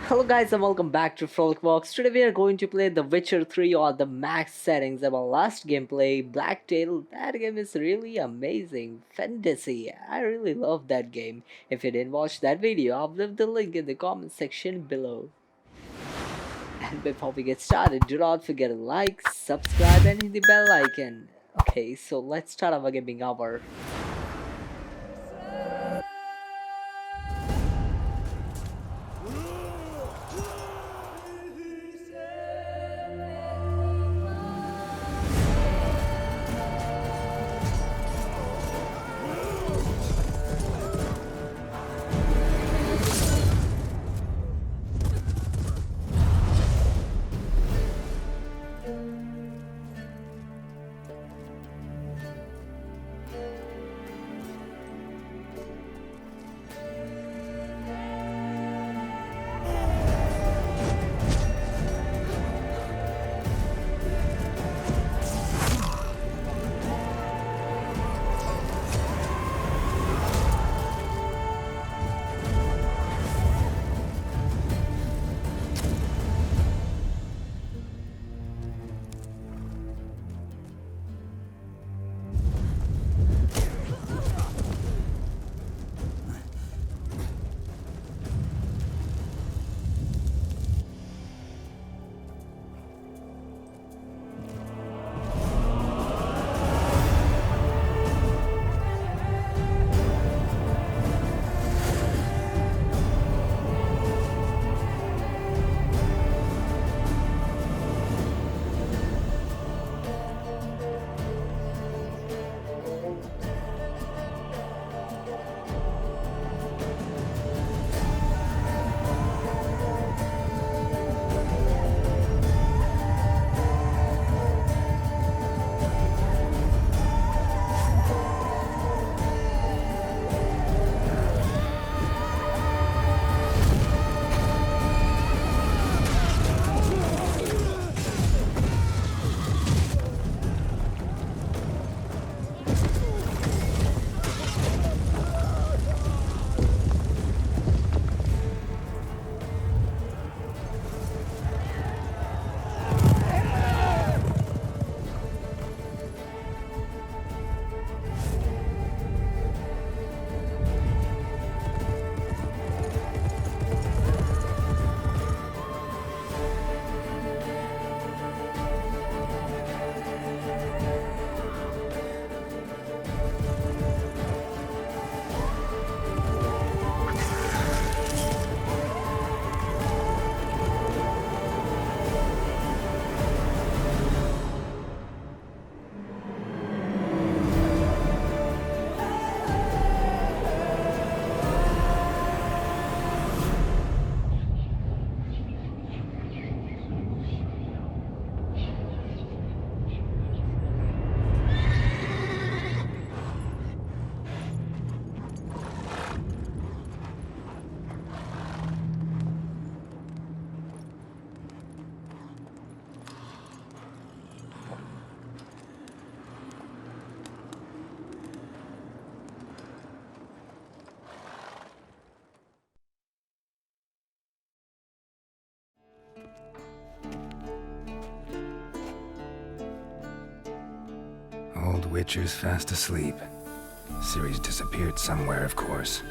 Hello guys and welcome back to FROLICWORKS. Today we are going to play The Witcher 3 on the max settings. Our last gameplay, Blacktail, that game is really amazing. Fantasy. I really love that game. If you didn't watch that video, I'll leave the link in the comment section below. And before we get started, do not forget to like, subscribe and hit the bell icon. Okay, so let's start our gaming hour. Old Witcher's fast asleep. Ciri's disappeared somewhere, of course.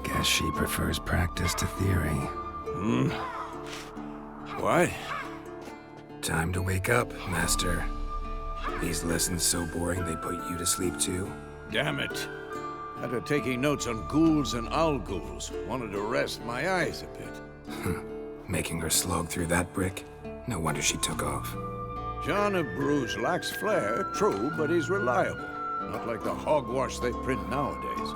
Guess she prefers practice to theory. What? Time to wake up, Master. These lessons so boring they put you to sleep too? Damn it. After taking notes on ghouls and owl ghouls, wanted to rest my eyes a bit. Making her slog through that brick? No wonder she took off. John of Bruges lacks flair, true, but he's reliable. Not like the hogwash they print nowadays.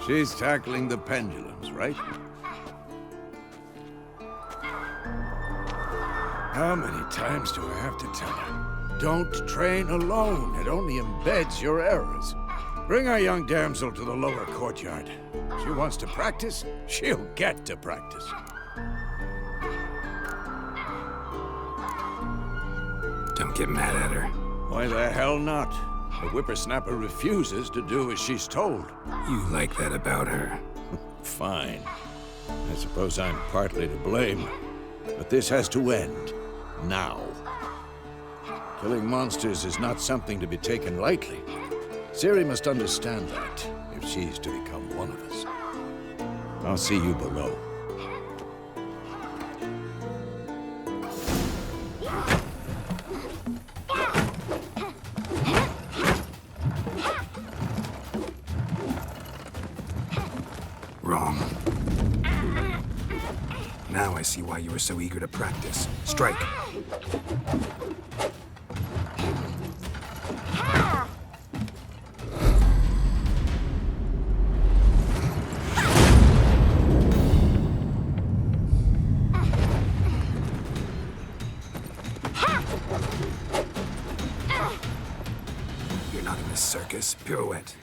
She's tackling the pendulums, right? How many times do I have to tell her? Don't train alone. It only embeds your errors. Bring our young damsel to the lower courtyard. She wants to practice? She'll get to practice. Don't get mad at her. Why the hell not? The whippersnapper refuses to do as she's told. You like that about her. Fine. I suppose I'm partly to blame. But this has to end. Now. Killing monsters is not something to be taken lightly. Ciri must understand that, if she's to become one of us. I'll see you below. Wrong. Now I see why you were so eager to practice. Strike. You're not in this circus. Pirouette.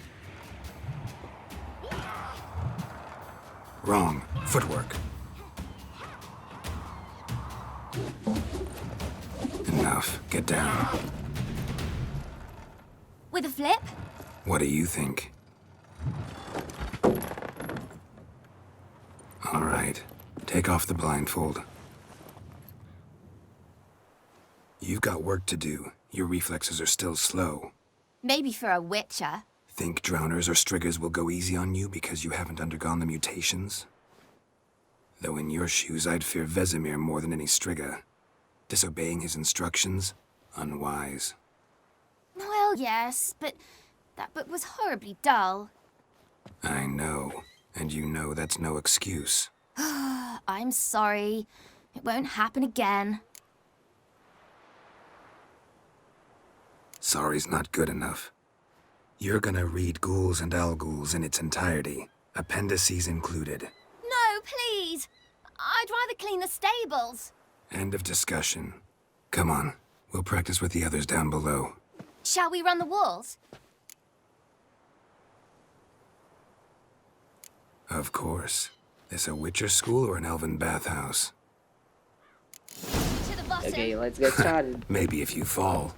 Wrong. Footwork. Enough. Get down. With a flip? What do you think? All right. Take off the blindfold. You've got work to do. Your reflexes are still slow. Maybe for a witcher. Think drowners or striggers will go easy on you because you haven't undergone the mutations? Though in your shoes, I'd fear Vesemir more than any strigger. Disobeying his instructions? Unwise. Well, yes, but that book was horribly dull. I know. And you know that's no excuse. I'm sorry. It won't happen again. Sorry's not good enough. You're gonna read Ghouls and Al-Ghouls in its entirety, appendices included. No, please! I'd rather clean the stables. End of discussion. Come on, we'll practice with the others down below. Shall we run the walls? Of course. This a Witcher school or an elven bathhouse? To the bottom. Okay, let's get started. Maybe if you fall.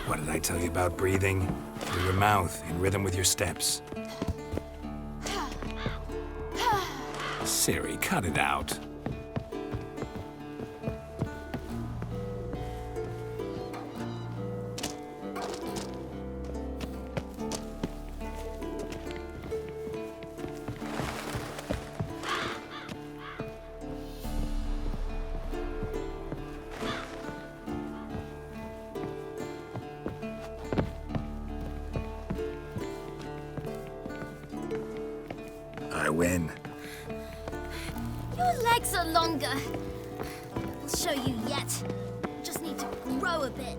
What did I tell you about breathing? Through your mouth, in rhythm with your steps. Ciri, cut it out. I win. Your legs are longer. I'll show you yet. Just need to grow a bit.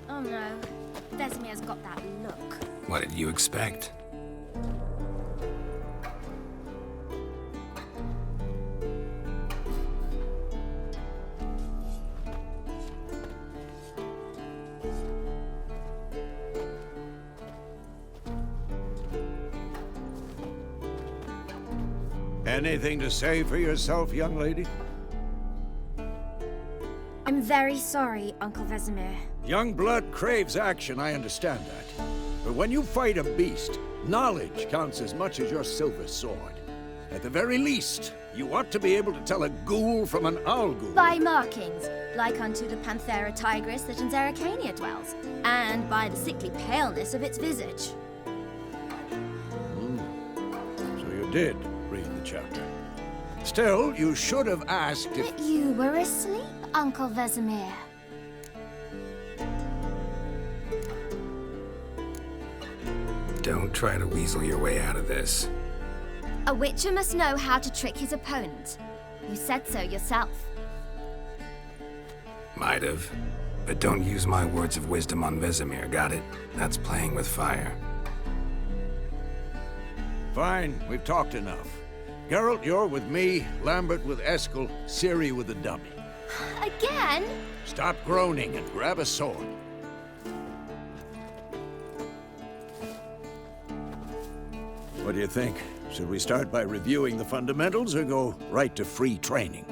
Oh no. Vesemir's got that look. What did you expect? Anything to say for yourself, young lady? I'm very sorry, Uncle Vesemir. Young blood craves action, I understand that. But when you fight a beast, knowledge counts as much as your silver sword. At the very least, you ought to be able to tell a ghoul from an owl-ghoul. By markings, like unto the Panthera tigris that in Zerrikania dwells, and by the sickly paleness of its visage. So you did read the chapter. Still, you should have asked if... But you were asleep, Uncle Vesemir. Don't try to weasel your way out of this. A witcher must know how to trick his opponent. You said so yourself. Might have. But don't use my words of wisdom on Vesemir, got it? That's playing with fire. Fine, we've talked enough. Geralt, you're with me, Lambert with Eskel, Ciri with the dummy. Again? Stop groaning and grab a sword. What do you think? Should we start by reviewing the fundamentals or go right to free training?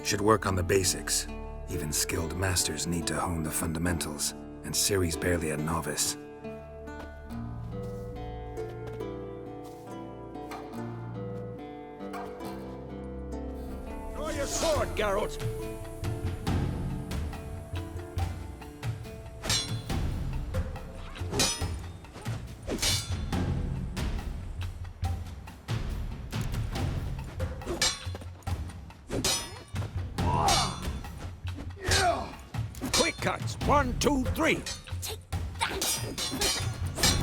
Should work on the basics. Even skilled masters need to hone the fundamentals, and Ciri's barely a novice. Draw your sword, Geralt! Quick cuts! 1, 2, 3! Take that!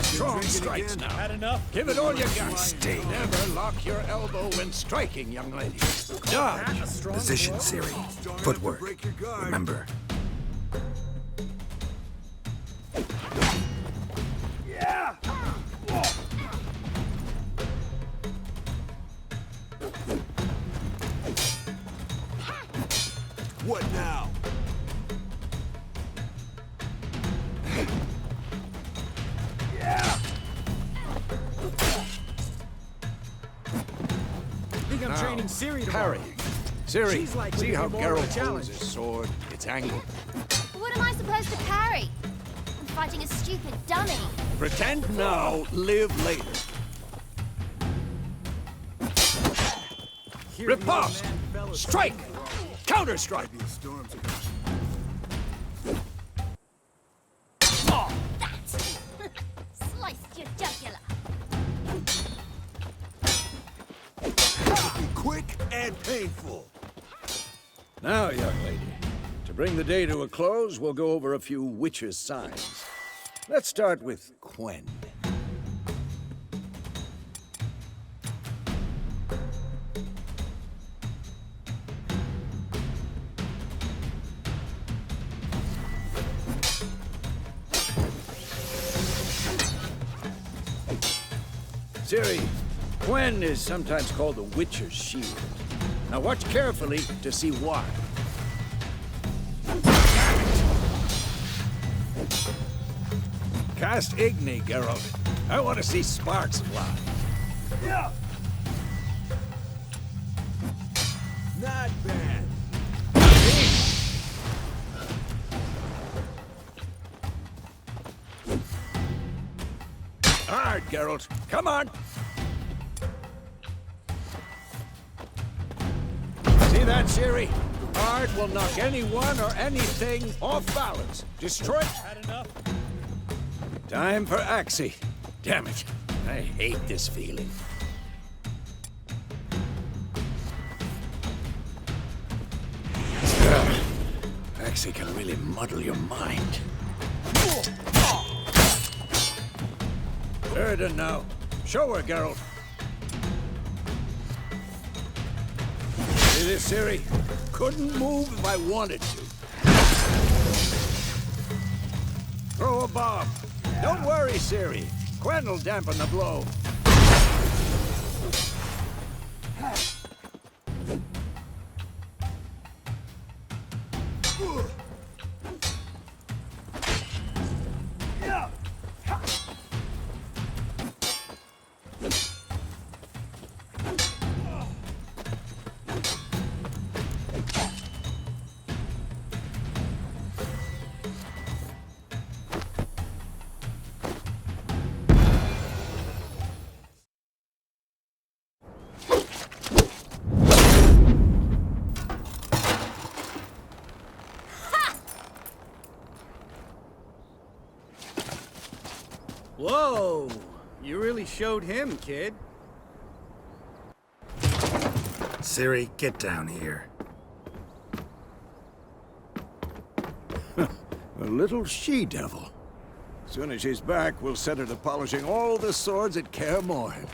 Strong strikes now. Had enough? Give it all you got. Stay. Never lock your elbow when striking, young lady. Dodge. Position, Ciri. Footwork. Remember. What now? Think I'm Now, training Ciri to parry. Ciri, She's likely see to how be more of a Geralt challenge. holds his sword? It's angled. What am I supposed to parry? I'm fighting a stupid dummy. Pretend now, live later. Hear me, old Riposte! man, fellas. Strike! Counter-strike! That! Sliced your jugular. Quick and painful. Now, young lady, to bring the day to a close, we'll go over a few witches' signs. Let's start with Quen. Ciri, Quen is sometimes called the Witcher's Shield. Now watch carefully to see why. Cast Igni, Geralt. I want to see sparks fly. Not bad. Hard, Geralt. Come on. See that, Ciri? Hard will knock anyone or anything off balance. Destroy. Had enough. Time for Axie. Damn it. I hate this feeling. Axie can really muddle your mind. Erden now. Show her, Geralt. See this, Ciri? Couldn't move if I wanted to. Throw a bomb. Don't worry, Ciri. Quen will dampen the blow. Whoa! You really showed him, kid. Ciri, get down here. A little she-devil. Soon as she's back, we'll set her to polishing all the swords at Kaer Morhen.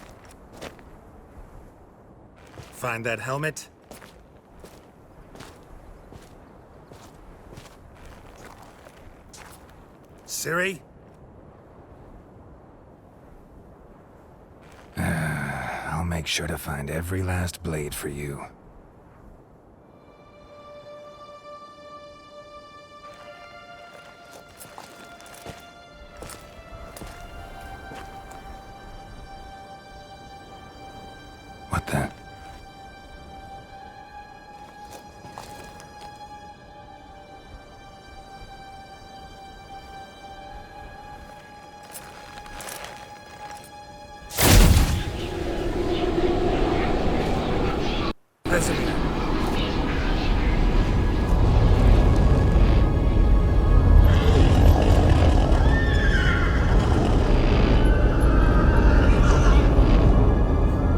Find that helmet? Siri? I'll make sure to find every last blade for you. What the? Vesemir.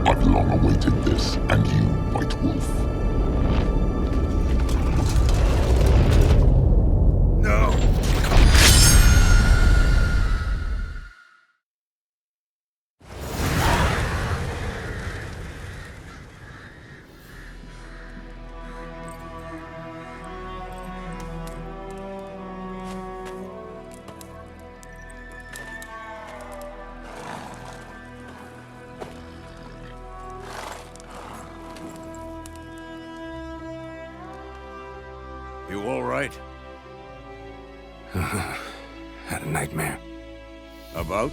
I've long awaited this, and you, White Wolf. No! You all right? Had a nightmare. About?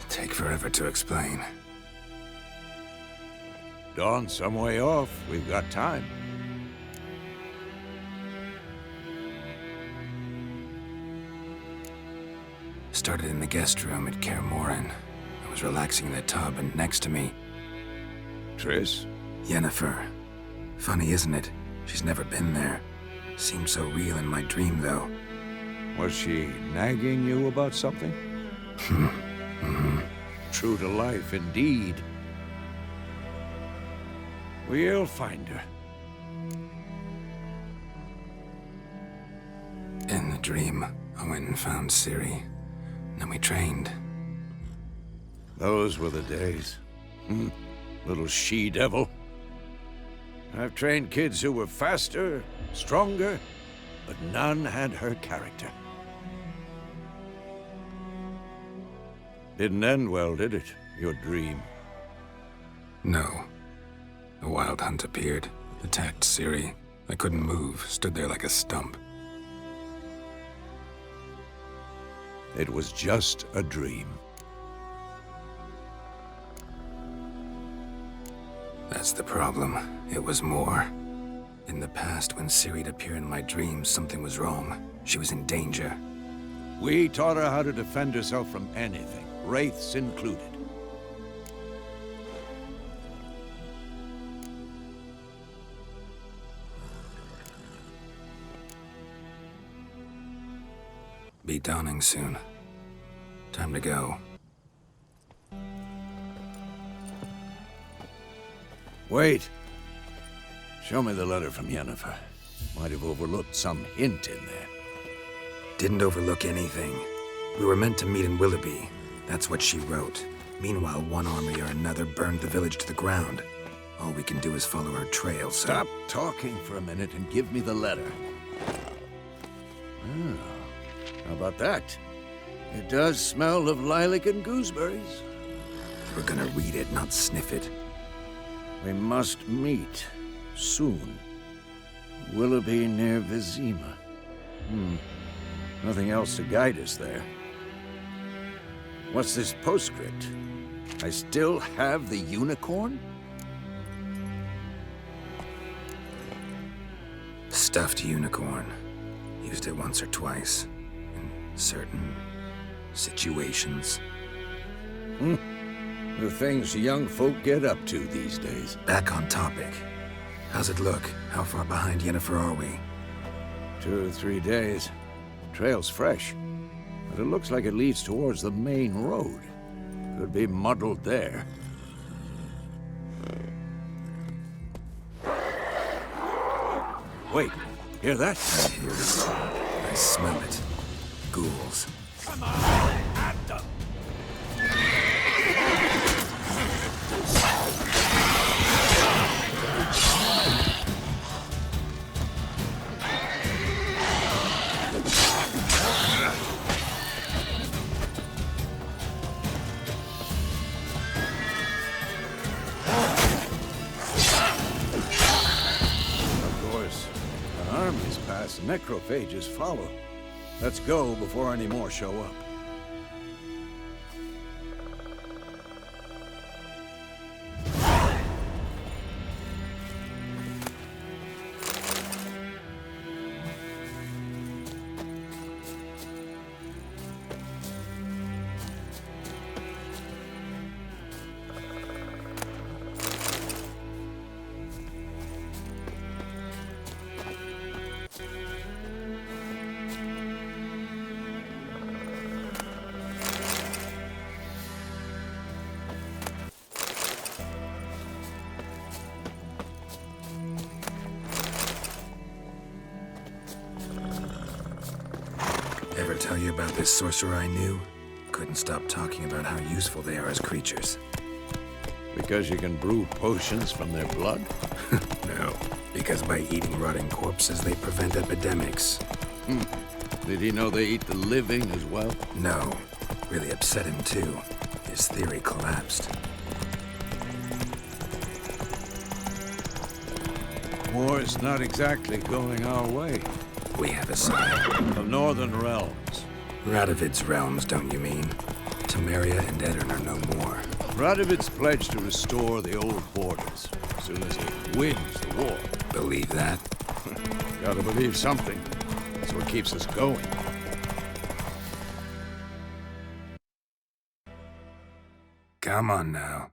Take forever to explain. Dawn's some way off. We've got time. Started in the guest room at Kaer Morhen. I was relaxing in the tub, and next to me, Triss? Yennefer. Funny, isn't it? She's never been there. Seemed so real in my dream, though. Was she nagging you about something? True to life, indeed. We'll find her. In the dream, I went and found Ciri. Then we trained. Those were the days. Little she-devil. I've trained kids who were faster, stronger, but none had her character. Didn't end well, did it? Your dream? No. A wild hunt appeared, attacked Ciri. I couldn't move, stood there like a stump. It was just a dream. That's the problem. It was more. In the past, when Ciri'd appear in my dreams, something was wrong. She was in danger. We taught her how to defend herself from anything, wraiths included. Be dawning soon. Time to go. Wait. Show me the letter from Yennefer. Might have overlooked some hint in there. Didn't overlook anything. We were meant to meet in Willoughby. That's what she wrote. Meanwhile, one army or another burned the village to the ground. All we can do is follow her trail, so... Stop talking for a minute and give me the letter. How about that? It does smell of lilac and gooseberries. We're gonna read it, not sniff it. We must meet soon. Willoughby near Vizima. Nothing else to guide us there. What's this postscript? I still have the unicorn? Stuffed unicorn. Used it once or twice. In certain situations. The things young folk get up to these days. Back on topic. How's it look? How far behind Yennefer are we? 2 or 3 days. Trail's fresh, but it looks like it leads towards the main road. Could be muddled there. Wait, hear that? I hear it. I smell it. Ghouls. Come on! At them! the necrophages follow. Let's go before any more show up. Ever tell you about this sorcerer I knew? Couldn't stop talking about how useful they are as creatures. Because you can brew potions from their blood? No, because by eating rotting corpses, they prevent epidemics. Did he know they eat the living as well? No, really upset him too. His theory collapsed. War's not exactly going our way. We have a sign. The Northern Realms. Radovid's realms, don't you mean? Temeria and Edirn are no more. Radovid's pledged to restore the old borders as soon as he wins the war. Believe that? Gotta believe something. That's what keeps us going. Come on now.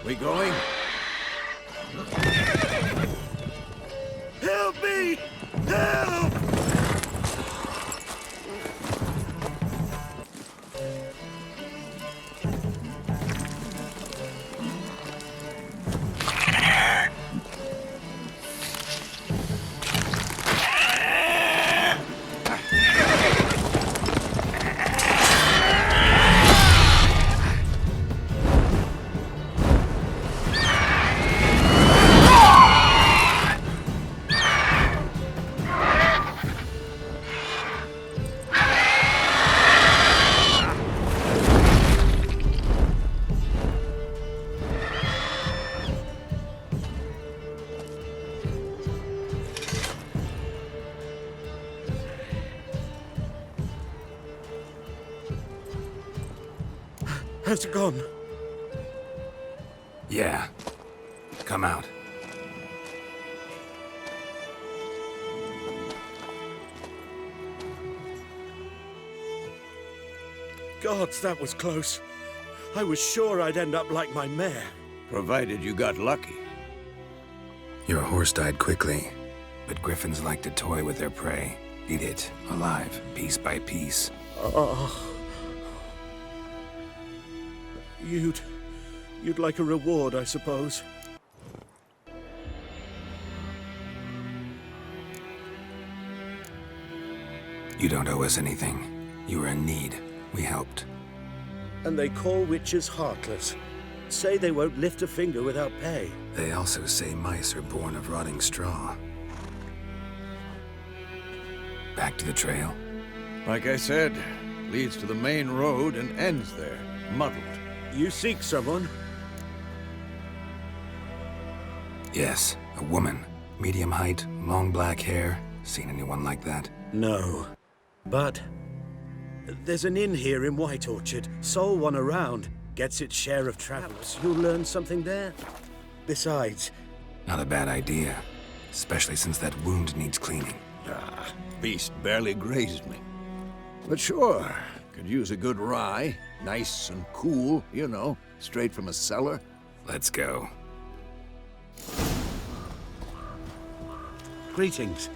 We going? Help me! Help! How's it gone? Yeah. Come out. Gods, that was close. I was sure I'd end up like my mare. Provided you got lucky. Your horse died quickly, but griffins like to toy with their prey. Eat it, alive, piece by piece. Oh. You'd like a reward, I suppose. You don't owe us anything. You were in need. We helped. And they call witches heartless. Say they won't lift a finger without pay. They also say mice are born of rotting straw. Back to the trail? Like I said, leads to the main road and ends there, muddled. You seek someone? Yes, a woman. Medium height, long black hair. Seen anyone like that? No. But there's an inn here in White Orchard. Sole one around. Gets its share of travelers. You'll learn something there. Besides... Not a bad idea. Especially since that wound needs cleaning. Beast barely grazed me. But sure, could use a good rye. Nice and cool, you know, straight from a cellar. Let's go. Greetings.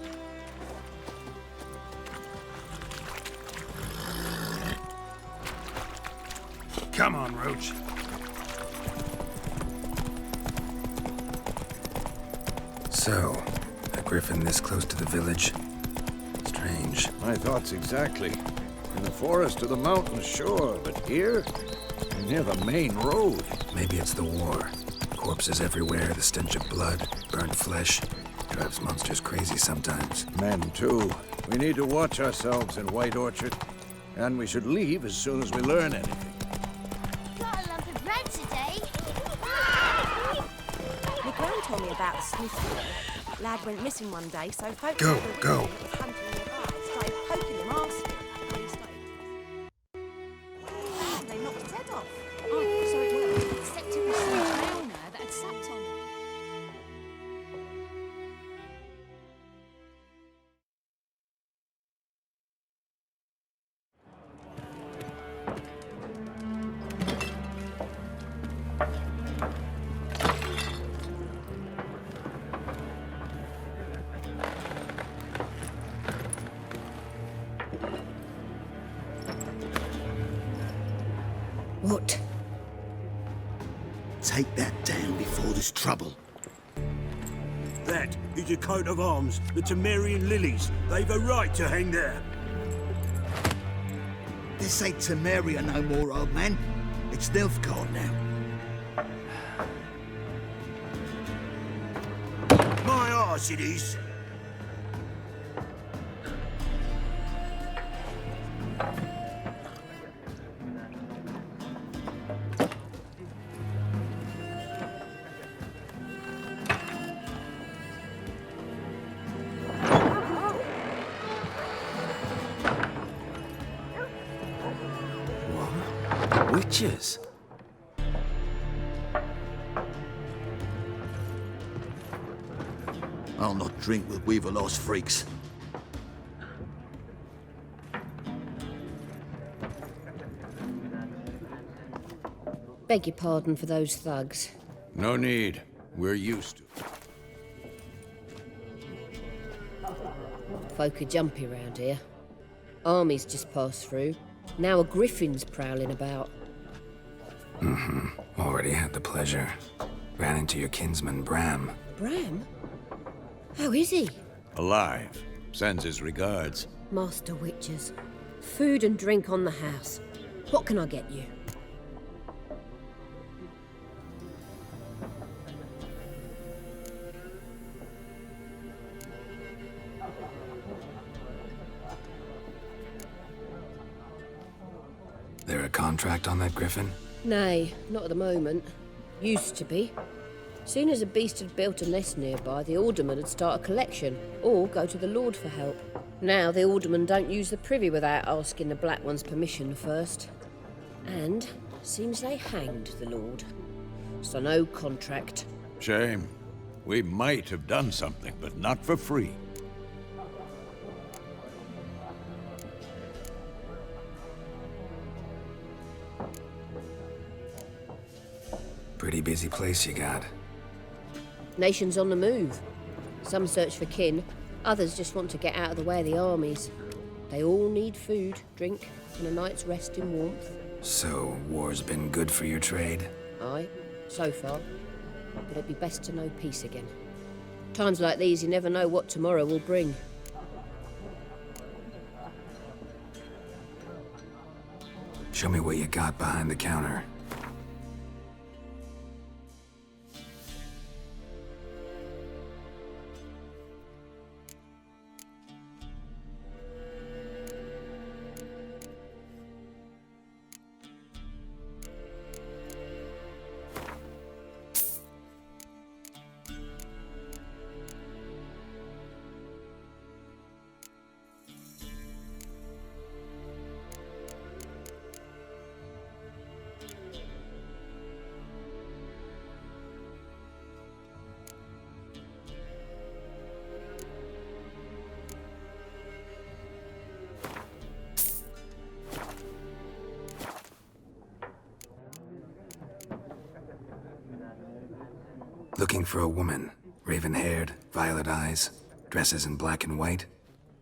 Come on, Roach. So, a griffin this close to the village? Strange. My thoughts exactly. In the forest or the mountains, sure, but here? Near the main road. Maybe it's the war. Corpses everywhere, the stench of blood, burnt flesh. Drives monsters crazy sometimes. Men, too. We need to watch ourselves in White Orchard. And we should leave as soon as we learn anything. Got a lump of bread today. about the Smiths. Lad went missing one day, so folks Go, that go. was hunting nearby started poking him asking. And he started... And they knocked his head off. Oh, so it worked. Except it was some drowner that had sucked on him. What? Take that down before there's trouble. That is a coat of arms, the Temerian lilies. They've a right to hang there. This ain't Temeria no more, old man. It's Nilfgaard now. My arse it is. Witches? I'll not drink with Weaverlost freaks. Beg your pardon for those thugs. No need. We're used to it. Folk are jumpy round here. Armies just passed through. Now a griffin's prowling about. Already had the pleasure. Ran into your kinsman, Bram. Bram? How is he? Alive. Sends his regards. Master Witches. Food and drink on the house. What can I get you? There a contract on that griffin? Nay, not at the moment. Used to be. Soon as a beast had built a nest nearby, the alderman would start a collection, or go to the Lord for help. Now the aldermen don't use the privy without asking the Black One's permission first. And seems they hanged the Lord. So no contract. Shame. We might have done something, but not for free. Pretty busy place you got. Nations on the move. Some search for kin, others just want to get out of the way of the armies. They all need food, drink, and a night's rest in warmth. So, war's been good for your trade? Aye, so far. But it'd be best to know peace again. Times like these, you never know what tomorrow will bring. Show me what you got behind the counter. Looking for a woman. Raven-haired, violet eyes, dresses in black and white.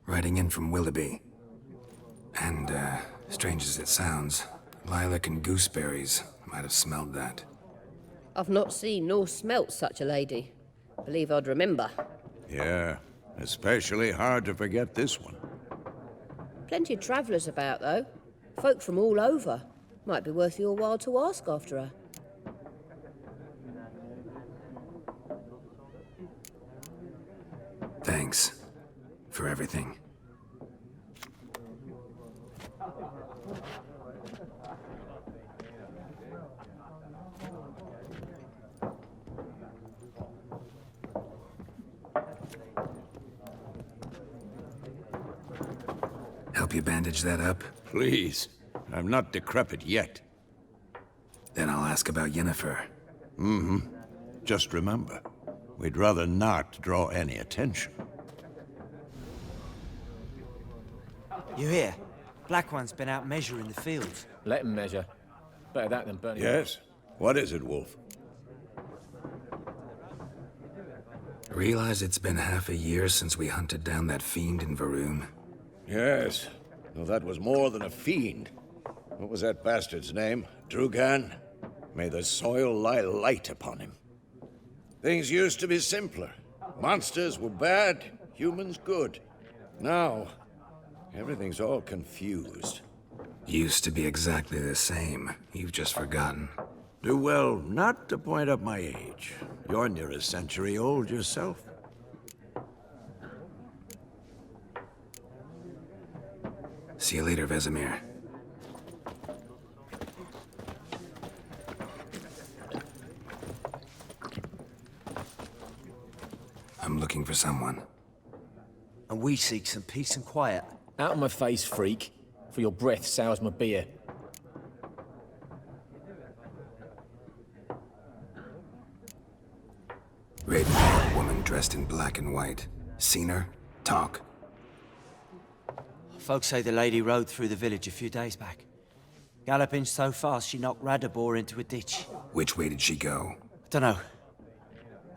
Riding in from Willoughby. And, strange as it sounds, lilac and gooseberries. Might have smelled that. I've not seen nor smelt such a lady. Believe I'd remember. Yeah, especially hard to forget this one. Plenty of travellers about, though. Folk from all over. Might be worth your while to ask after her. Thanks. For everything. Help you bandage that up? Please. I'm not decrepit yet. Then I'll ask about Yennefer. Just remember, we'd rather not draw any attention. You hear? Black One's been out measuring the fields. Let him measure. Better that than burning. Yes? What is it, Wolf? Realize it's been half a year since we hunted down that fiend in Varun? Yes. Though that was more than a fiend. What was that bastard's name? Drugan? May the soil lie light upon him. Things used to be simpler. Monsters were bad, humans good. Now, everything's all confused. Used to be exactly the same. You've just forgotten. Do well not to point up my age. You're near a century old yourself. See you later, Vesemir. I'm looking for someone. And we seek some peace and quiet. Out of my face, freak. For your breath sours my beer. Raven, woman dressed in black and white. Seen her? Talk. Folks say the lady rode through the village a few days back. Galloping so fast she knocked Radabor into a ditch. Which way did she go? Dunno.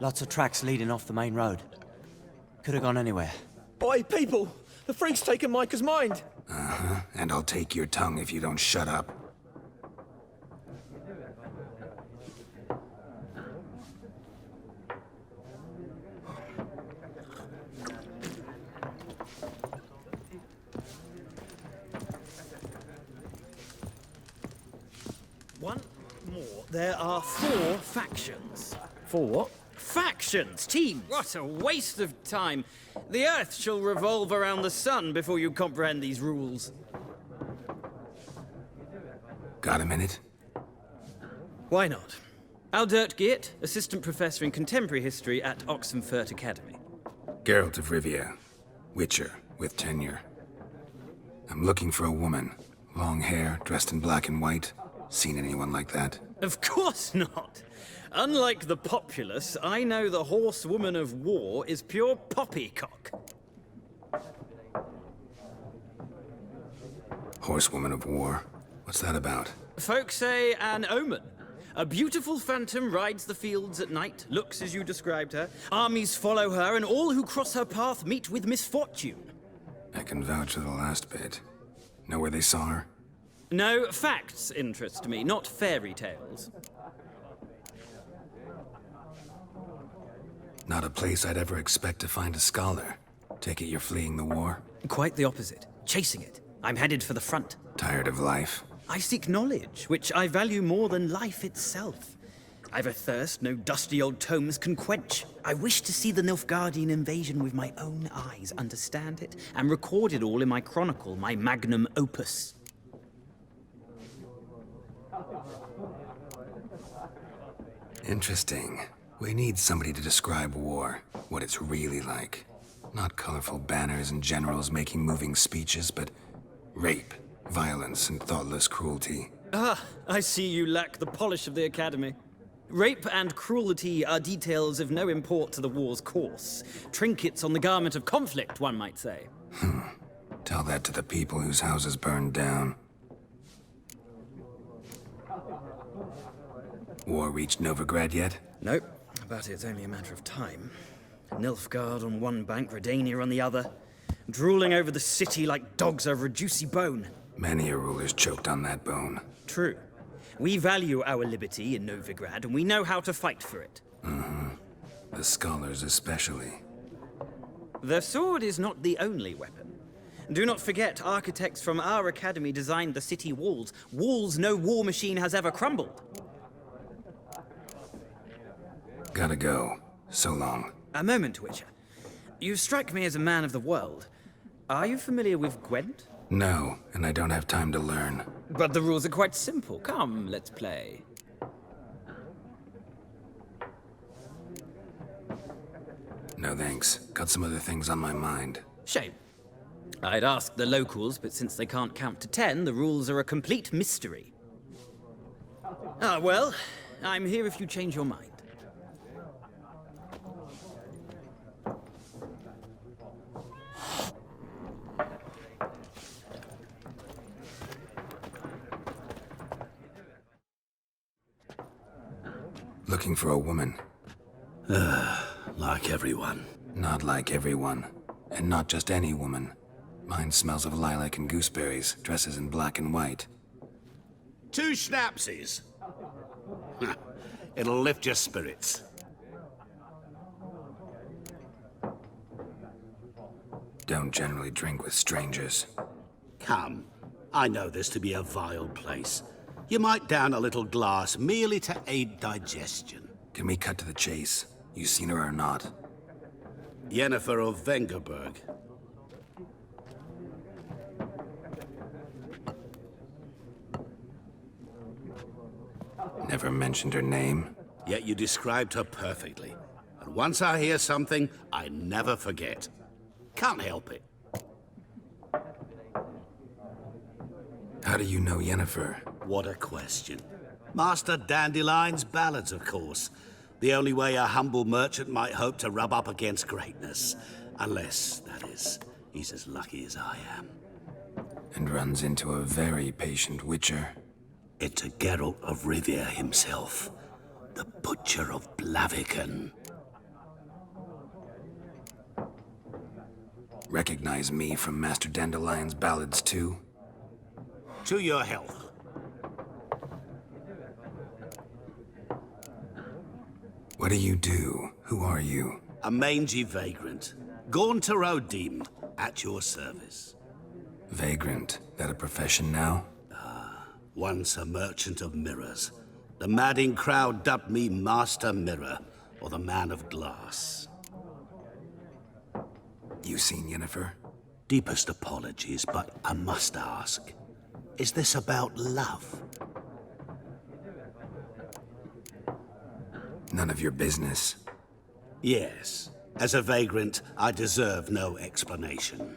Lots of tracks leading off the main road. Could have gone anywhere. Boy, people! The freak's taken Micah's mind! Uh-huh. And I'll take your tongue if you don't shut up. One more. There are 4 factions. 4 what? Factions! Teams! What a waste of time. The Earth shall revolve around the sun before you comprehend these rules. Got a minute? Why not? Aldert Geert, Assistant Professor in Contemporary History at Oxenfurt Academy. Geralt of Rivia. Witcher, with tenure. I'm looking for a woman. Long hair, dressed in black and white. Seen anyone like that? Of course not. Unlike the populace, I know the horsewoman of war is pure poppycock. Horsewoman of war? What's that about? Folk say an omen. A beautiful phantom rides the fields at night, looks as you described her. Armies follow her, and all who cross her path meet with misfortune. I can vouch for the last bit. Know where they saw her? No, facts interest me, not fairy tales. Not a place I'd ever expect to find a scholar. Take it you're fleeing the war? Quite the opposite. Chasing it. I'm headed for the front. Tired of life? I seek knowledge, which I value more than life itself. I've a thirst no dusty old tomes can quench. I wish to see the Nilfgaardian invasion with my own eyes, understand it, and record it all in my chronicle, my magnum opus. Interesting. We need somebody to describe war, what it's really like. Not colorful banners and generals making moving speeches, but rape, violence, and thoughtless cruelty. Ah, I see you lack the polish of the Academy. Rape and cruelty are details of no import to the war's course. Trinkets on the garment of conflict, one might say. Tell that to the people whose houses burned down. War reached Novigrad yet? Nope, but it's only a matter of time. Nilfgaard on one bank, Redania on the other. Drooling over the city like dogs over a juicy bone. Many a ruler's choked on that bone. True. We value our liberty in Novigrad, and we know how to fight for it. The scholars especially. The sword is not the only weapon. Do not forget, architects from our academy designed the city walls. Walls no war machine has ever crumbled. Gotta go. So long. A moment, Witcher. You strike me as a man of the world. Are you familiar with Gwent? No, and I don't have time to learn. But the rules are quite simple. Come, let's play. No thanks. Got some other things on my mind. Shame. I'd ask the locals, but since they can't count to 10, the rules are a complete mystery. Ah, well, I'm here if you change your mind. Looking for a woman. Like everyone. Not like everyone. And not just any woman. Mine smells of lilac and gooseberries, dresses in black and white. 2 schnapsies. It'll lift your spirits. Don't generally drink with strangers. Come, I know this to be a vile place. You might down a little glass merely to aid digestion. Can we cut to the chase? You seen her or not? Yennefer of Vengerberg. Never mentioned her name. Yet you described her perfectly. And once I hear something, I never forget. Can't help it. How do you know Yennefer? What a question. Master Dandelion's ballads, of course. The only way a humble merchant might hope to rub up against greatness. Unless, that is, he's as lucky as I am. And runs into a very patient witcher. It's a Geralt of Rivia himself. The Butcher of Blaviken. Recognize me from Master Dandelion's ballads, too? To your health. What do you do? Who are you? A mangy vagrant. Gaunter O'Deem, at your service. Vagrant. That a profession now? Once a merchant of mirrors. The madding crowd dubbed me Master Mirror, or the Man of Glass. You seen Yennefer? Deepest apologies, but I must ask. Is this about love? None of your business. Yes. As a vagrant, I deserve no explanation.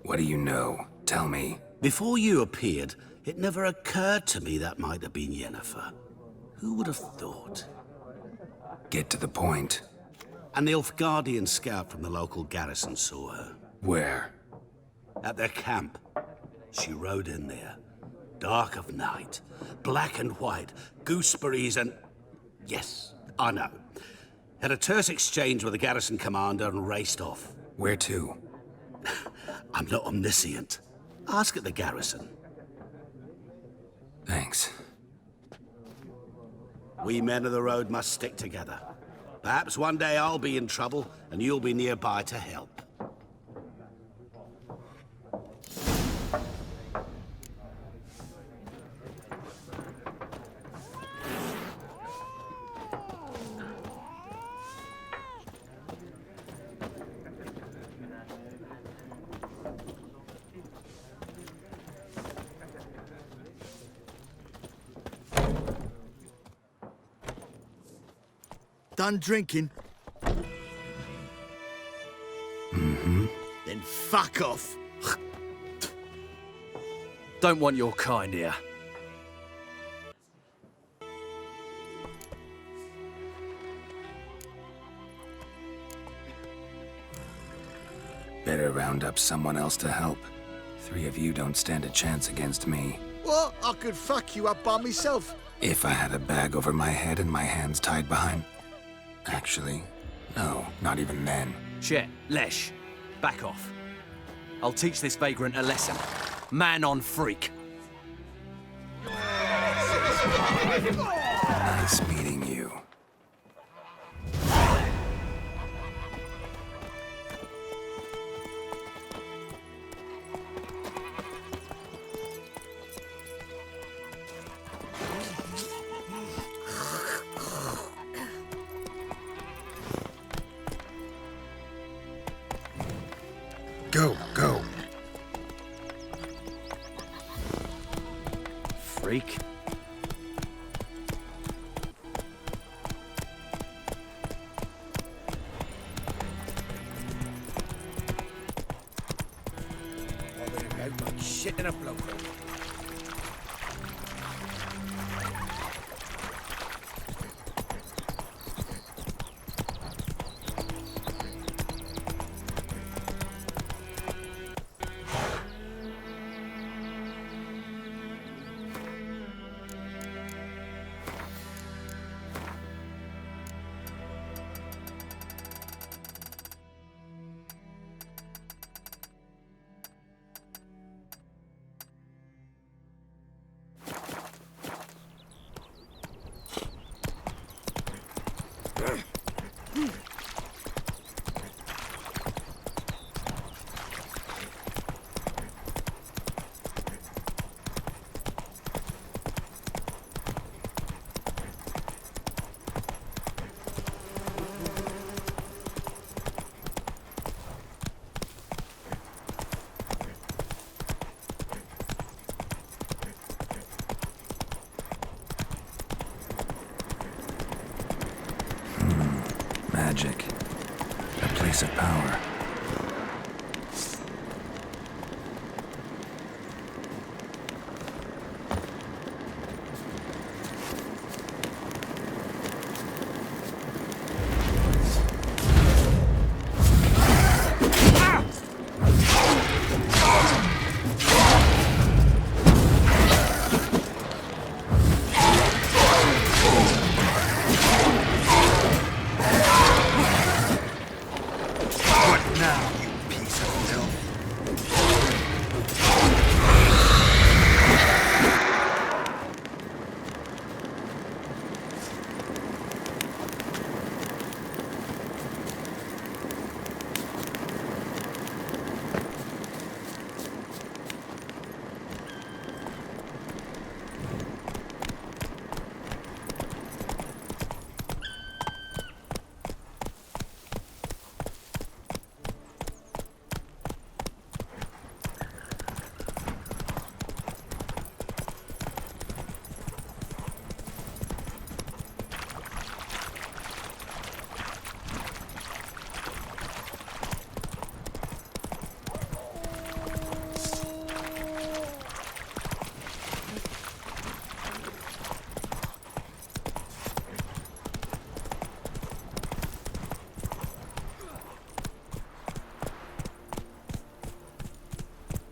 What do you know? Tell me. Before you appeared, it never occurred to me that might have been Yennefer. Who would have thought? Get to the point. An Nilfgaardian scout from the local garrison saw her. Where? At their camp. She rode in there. Dark of night. Black and white. Gooseberries and... Yes, I know. Had a terse exchange with the garrison commander and raced off. Where to? I'm not omniscient. Ask at the garrison. Thanks. We men of the road must stick together. Perhaps one day I'll be in trouble, and you'll be nearby to help. Done drinking? Mm-hmm. Then fuck off. Don't want your kind here. Better round up someone else to help. 3 of you don't stand a chance against me. What? I could fuck you up by myself. If I had a bag over my head and my hands tied behind... Actually, no, not even then. Shit, Lesh. Back off. I'll teach this vagrant a lesson. Man on freak. Nice meeting you. Go. Freak. out like shit in a blowhole. Magic. A place of power.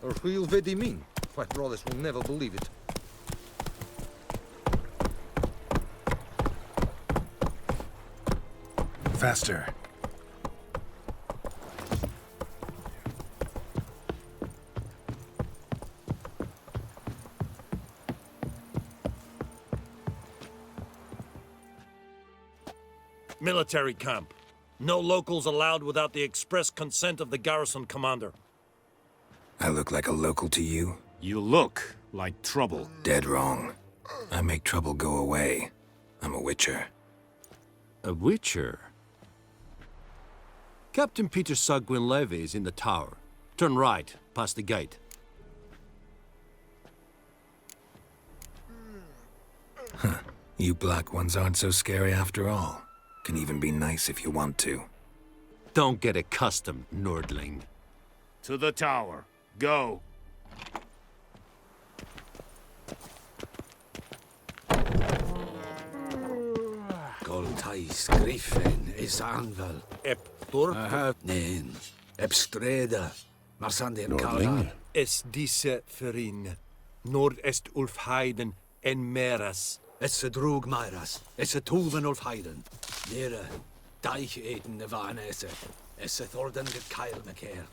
Or who'll vedi mean? My brothers will never believe it. Faster. Military camp. No locals allowed without the express consent of the garrison commander. I look like a local to you? You look like trouble. Dead wrong. I make trouble go away. I'm a witcher. A witcher? Captain Peter Sagwin Levy is in the tower. Turn right, past the gate. Huh. You black ones aren't so scary after all. Can even be nice if you want to. Don't get accustomed, Nordling. To the tower. Go. Goltais Griffin is anvel. Ep Tor? Neen. Ep Streda. Marsandin Nordling? Kalar. Es diese Ferin. Nord est Ulfheiden en Meras. Esse drug Meiras. Esse Tuven Ulfheiden. Nere. Deich eten de Vanesse. Esse Thorden get Keil mekeer.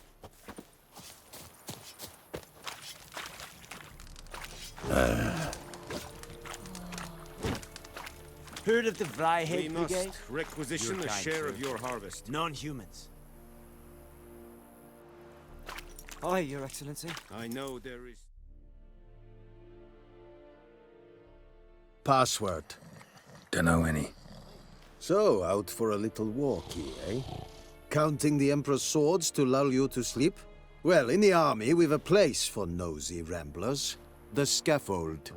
Heard of the We Vryheid must Brigade? requisition a share of your harvest. Non-humans. Aye, Your Excellency. I know there is... Password. Dunno any. So, out for a little walkie, eh? Counting the Emperor's swords to lull you to sleep? Well, in the army, we've a place for nosy ramblers. The scaffold.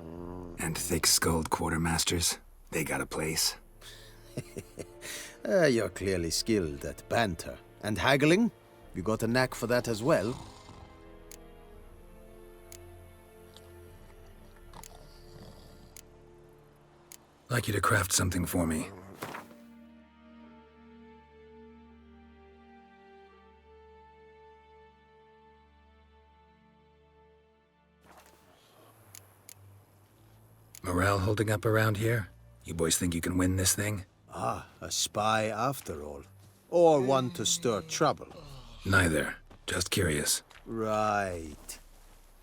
And thick-skulled quartermasters. They got a place. You're clearly skilled at banter. And haggling? You got a knack for that as well? like you to craft something for me. Morale holding up around here? You boys think you can win this thing? Ah, a spy after all. Or one to stir trouble. Neither. Just curious. Right.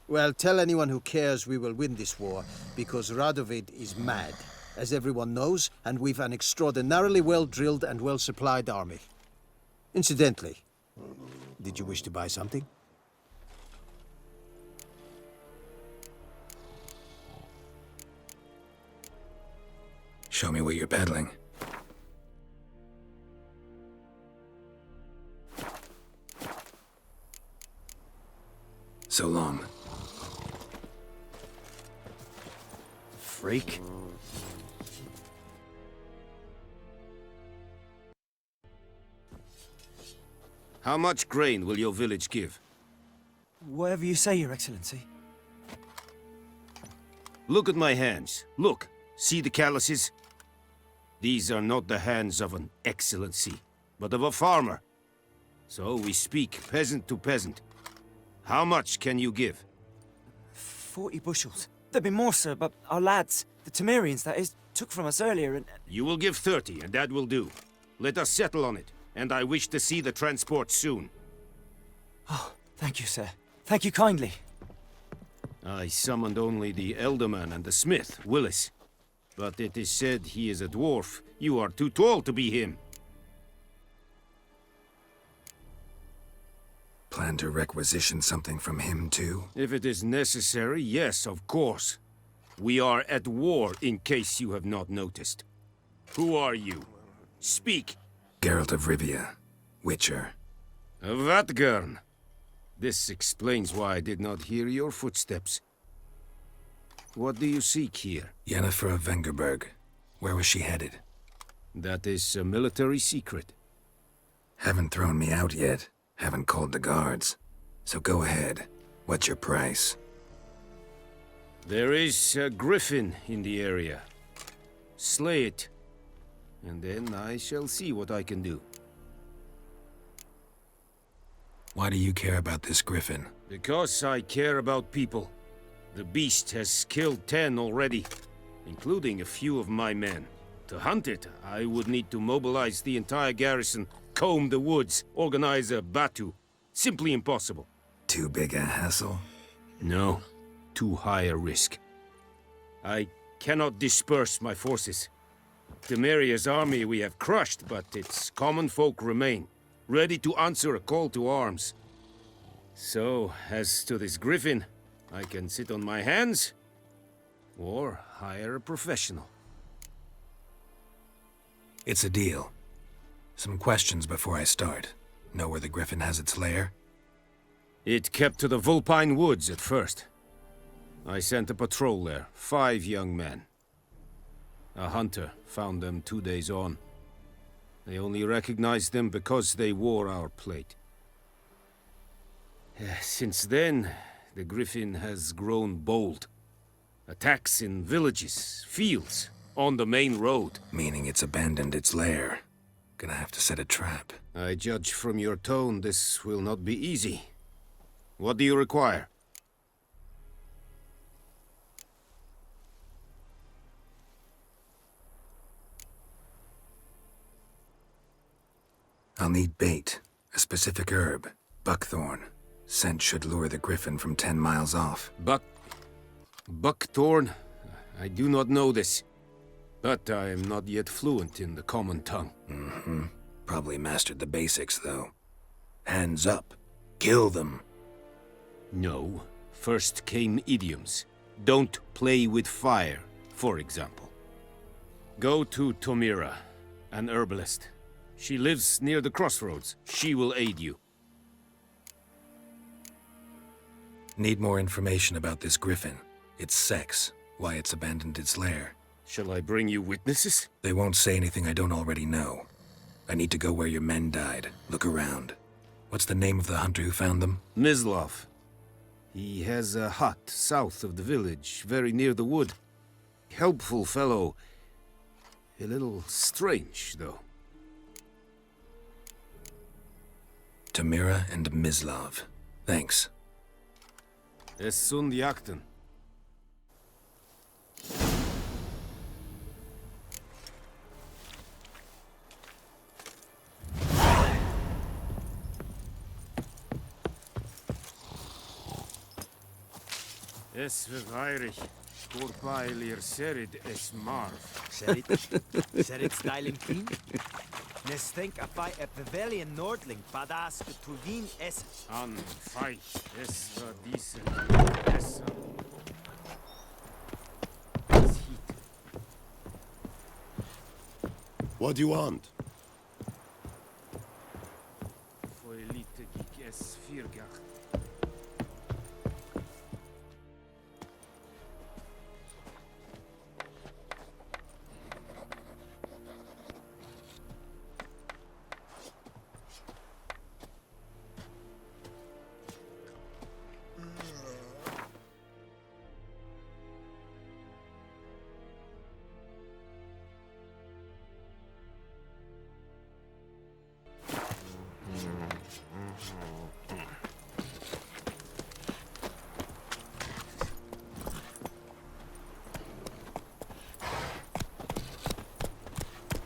Well, tell anyone who cares we will win this war, because Radovid is mad, as everyone knows, and we've an extraordinarily well-drilled and well-supplied army. Incidentally, did you wish to buy something? Show me what you're peddling. So long. Freak. How much grain will your village give? Whatever you say, Your Excellency. Look at my hands. Look. See the calluses? These are not the hands of an excellency, but of a farmer. So we speak peasant to peasant. How much can you give? 40 bushels. There'd be more, sir, but our lads, the Temerians, that is, took from us earlier and... You will give 30, and that will do. Let us settle on it, and I wish to see the transport soon. Oh, thank you, sir. Thank you kindly. I summoned only the Elderman and the smith, Willis. But it is said he is a dwarf. You are too tall to be him. Plan to requisition something from him, too? If it is necessary, yes, of course. We are at war, in case you have not noticed. Who are you? Speak. Geralt of Rivia, Witcher. Vatgern. This explains why I did not hear your footsteps. What do you seek here? Yennefer of Vengerberg. Where was she headed? That is a military secret. Haven't thrown me out yet. Haven't called the guards. So go ahead. What's your price? There is a griffin in the area. Slay it. And then I shall see what I can do. Why do you care about this griffin? Because I care about people. The beast has killed 10 already, including a few of my men. To hunt it, I would need to mobilize the entire garrison, comb the woods, organize a batu. Simply impossible. Too big a hassle? No, too high a risk. I cannot disperse my forces. Temeria's army we have crushed, but its common folk remain, ready to answer a call to arms. So, as to this griffin, I can sit on my hands, or hire a professional. It's a deal. Some questions before I start. Know where the griffin has its lair? It kept to the Vulpine Woods at first. I sent a patrol there, 5 young men. A hunter found them 2 days on. They only recognized them because they wore our plate. Since then, the griffin has grown bold. Attacks in villages, fields, on the main road. Meaning it's abandoned its lair. Gonna have to set a trap. I judge from your tone this will not be easy. What do you require? I'll need bait, a specific herb, buckthorn. Scent should lure the griffin from 10 miles off. Buckthorn? I do not know this. But I am not yet fluent in the common tongue. Mm-hmm. Probably mastered the basics, though. Hands up. Kill them. No. First came idioms. Don't play with fire, for example. Go to Tomira, an herbalist. She lives near the crossroads. She will aid you. Need more information about this griffin. Its sex, why it's abandoned its lair. Shall I bring you witnesses? They won't say anything I don't already know. I need to go where your men died. Look around. What's the name of the hunter who found them? Mislov. He has a hut south of the village, very near the wood. Helpful fellow. A little strange, though. Tamira and Mislav. Thanks. Es sunt jakten. Es vergeirig. Corpailir serid es marv. Serit styling clean? Nes think a fight a pavilion nordling badas getuvin es. An feich es war diese. Es heat. What do you want? Foelite gik es viergach.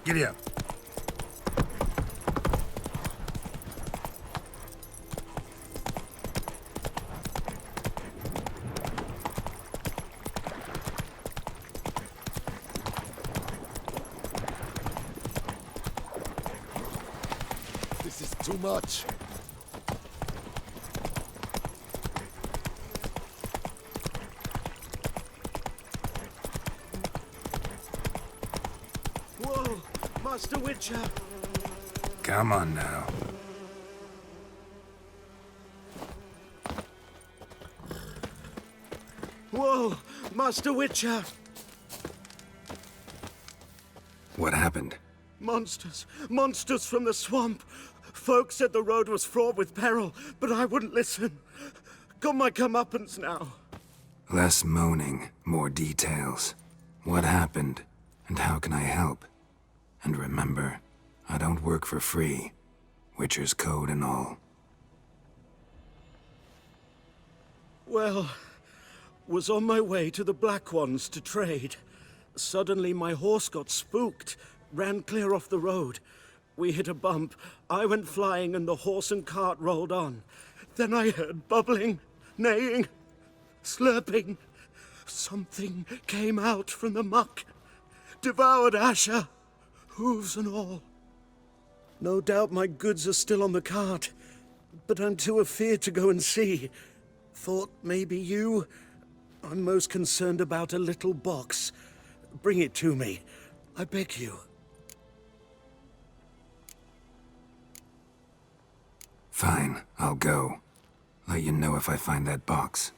Giddy up. This is too much. Whoa, Master Witcher! Come on now. Whoa, Master Witcher! What happened? Monsters! Monsters from the swamp! Folk said the road was fraught with peril, but I wouldn't listen. Got my comeuppance now. Less moaning, more details. What happened, and how can I help? And remember, I don't work for free. Witcher's code and all. Well, was on my way to the Black Ones to trade. Suddenly my horse got spooked, ran clear off the road. We hit a bump, I went flying and the horse and cart rolled on. Then I heard bubbling, neighing, slurping. Something came out from the muck, devoured Asher, hooves and all. No doubt my goods are still on the cart, but I'm too afeard to go and see. Thought maybe you... I'm most concerned about a little box. Bring it to me, I beg you. Fine, I'll go. Let you know if I find that box.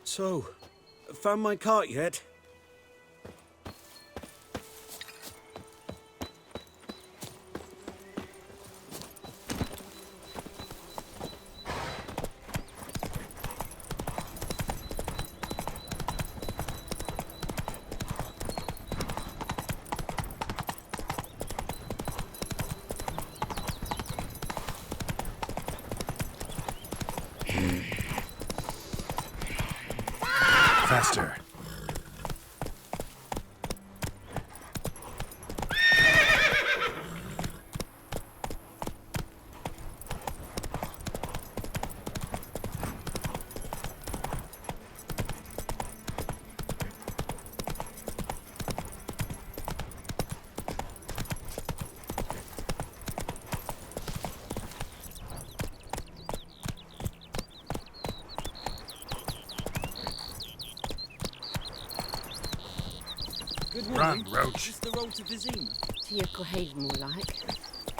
So, found my cart yet? Faster. Run, Roach. Is the road to Vizima? To your Cohaven, more like.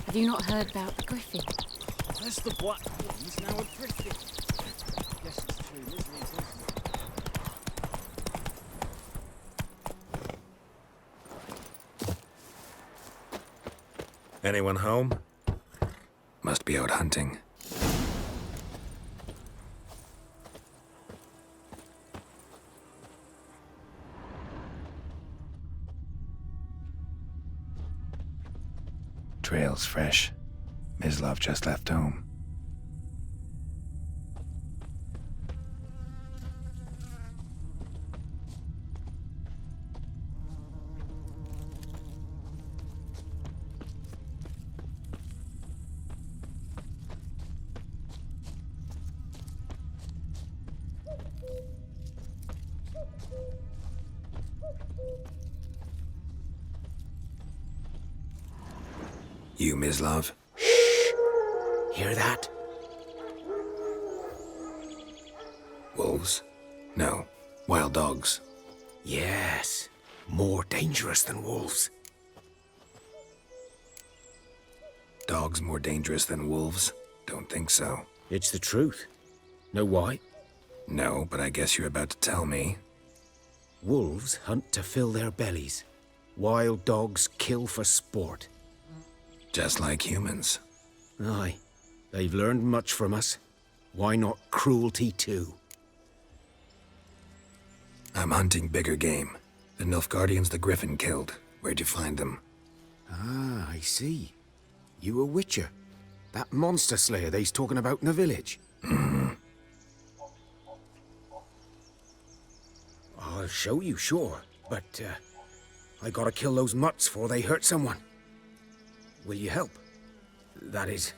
Have you not heard about the griffin? First the black ones, now a griffin. Guess it's true, misery, isn't it? Anyone home? Must be out hunting. Trail's fresh. Mislav just left home. You, Mislav? Hear that? Wolves? No. Wild dogs. Yes. More dangerous than wolves. Dogs more dangerous than wolves? Don't think so. It's the truth. Know why? No, but I guess you're about to tell me. Wolves hunt to fill their bellies. Wild dogs kill for sport. Just like humans. Aye. They've learned much from us. Why not cruelty too? I'm hunting bigger game. The Nilfgaardians the Griffin killed. Where'd you find them? Ah, I see. You a witcher. That monster slayer they's talking about in the village. I'll show you, sure. But, I gotta kill those mutts before they hurt someone. Will you help? That is,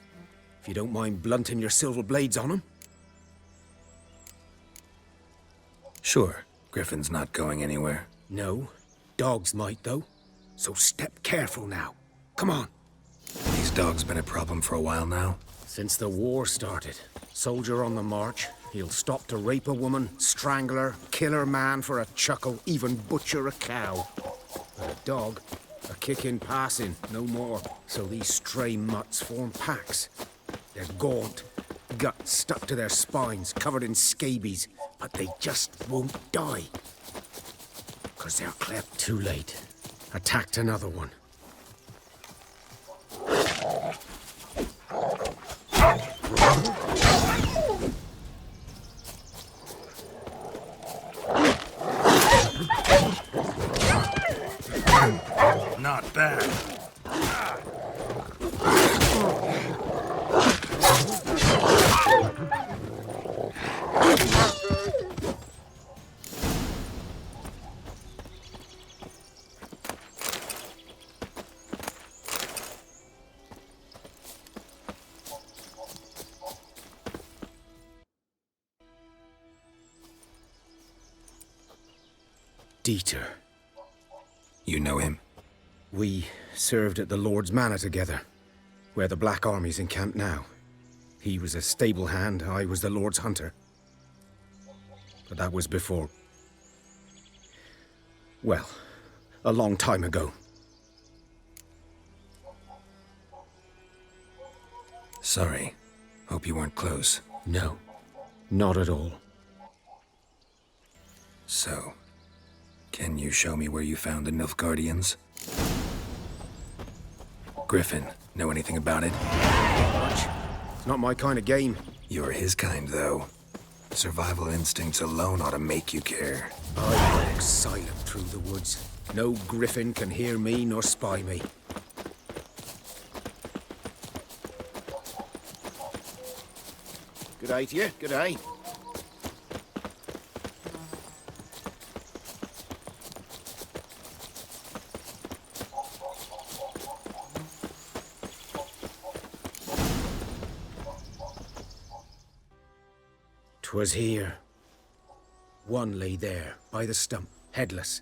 if you don't mind blunting your silver blades on them. Sure. Griffin's not going anywhere. No. Dogs might, though. So step careful now. Come on. These dogs been a problem for a while now? Since the war started. Soldier on the march. He'll stop to rape a woman, strangle her, kill her man for a chuckle, even butcher a cow. But a dog, a kick in passing, no more. So these stray mutts form packs. They're gaunt, guts stuck to their spines, covered in scabies, but they just won't die. 'Cause they're clever. Too late. Attacked another one. Not bad. Dieter. You know him? We served at the Lord's Manor together, where the Black Army's encamped now. He was a stable hand, I was the Lord's hunter. But that was before... well, a long time ago. Sorry. Hope you weren't close. No, not at all. So, can you show me where you found the Nilfgaardians? Griffin, know anything about it? Not much. It's not my kind of game. You're his kind, though. Survival instincts alone ought to make you care. I walk silent through the woods. No griffin can hear me nor spy me. Good day to you, good day. 'Twas here. One lay there, by the stump, headless.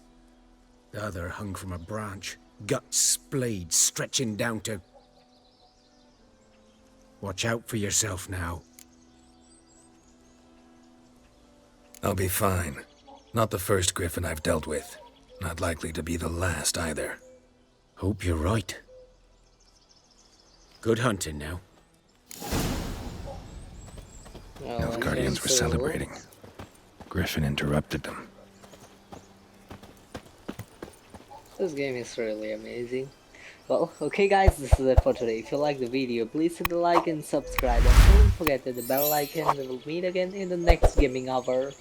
The other hung from a branch, guts splayed, stretching down to... Watch out for yourself now. I'll be fine. Not the first griffin I've dealt with. Not likely to be the last, either. Hope you're right. Good hunting now. Nilfgaardians were celebrating. Griffin interrupted them. This game is really amazing. Well, okay guys, this is it for today. If you like the video, please hit the like and subscribe, and don't forget to hit the bell icon. We will meet again in the next gaming hour.